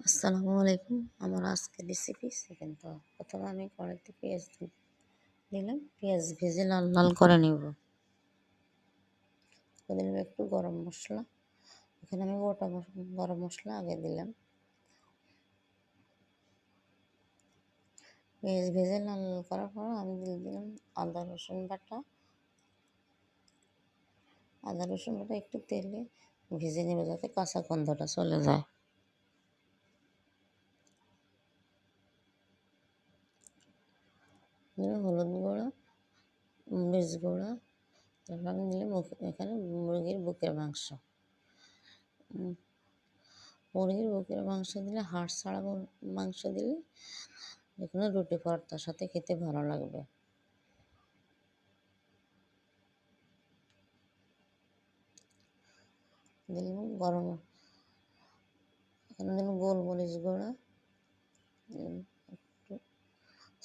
আসসালামু আলাইকুম। আমার আজকের রেসিপি চিকেন কাবাব। প্রথমে আমি কড়াইতে পেঁয়াজ দিলাম। পেঁয়াজ ভেজে লাল লাল করে নেব। দিলাম একটু গরম মশলা। এখানে আমি গোটা গরম মশলা আগে দিলাম। পেঁয়াজ ভেজে লাল লাল করার পর আমি দিয়ে দিলাম আদা রসুন বাটা। আদা রসুন বাটা একটু তেলে ভেজে নেব যাতে কাঁচা গন্ধটা চলে যায়। হলুদ গুঁড়া, মরিচ গুঁড়া, তারপর আমি দিলাম এখানে মুরগির বুকের মাংস। মুরগির বুকের মাংস দিলে হাড় ছাড়া মাংস দিলে যেকোনো রুটি পরোটার সাথে খেতে ভালো লাগবে। দিলাম এখানে দিলাম গোলমরিচ গুঁড়া, একটু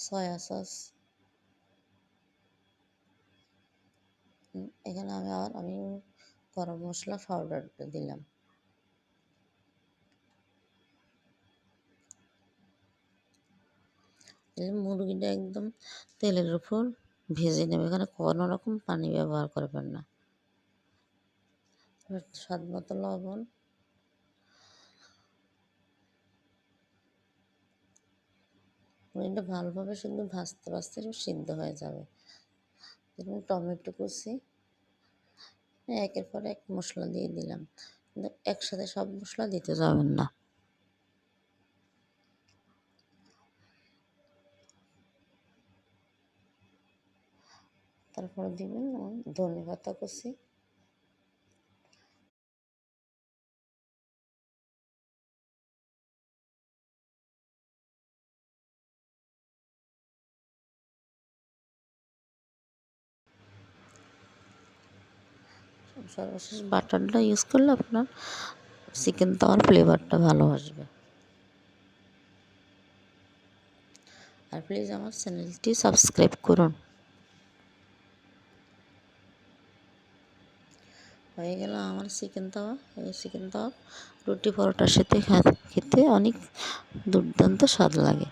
সয়া সস। এখানে আমি গরম মশলা পাউডারটা দিলাম। মুরগিটা একদম তেলের উপর ভেজে নেবে, এখানে কোনো রকম পানি ব্যবহার করবেন না। স্বাদ মতো লবণ, মুরগিটা ভালোভাবে শুধু ভাজতে ভাজতে সিদ্ধ হয়ে যাবে। টমেটো কুচি, একের পর এক মশলা দিয়ে দিলাম, কিন্তু একসাথে সব মশলা দিতে যাবেন না। তারপরে দিবেন ধনে পাতা কুচি, সর্বশেষ বাটারটা ইউজ করলে আপনার চিকেন তাওয়ার ফ্লেভারটা ভালো আসবে। আর প্লিজ আমার চ্যানেলটি সাবস্ক্রাইব করুন। হয়ে গেল আমার চিকেন তাওয়া। এই চিকেন তাওয়া রুটি পরোটার সাথে খেতে অনেক দুর্দান্ত স্বাদ লাগে।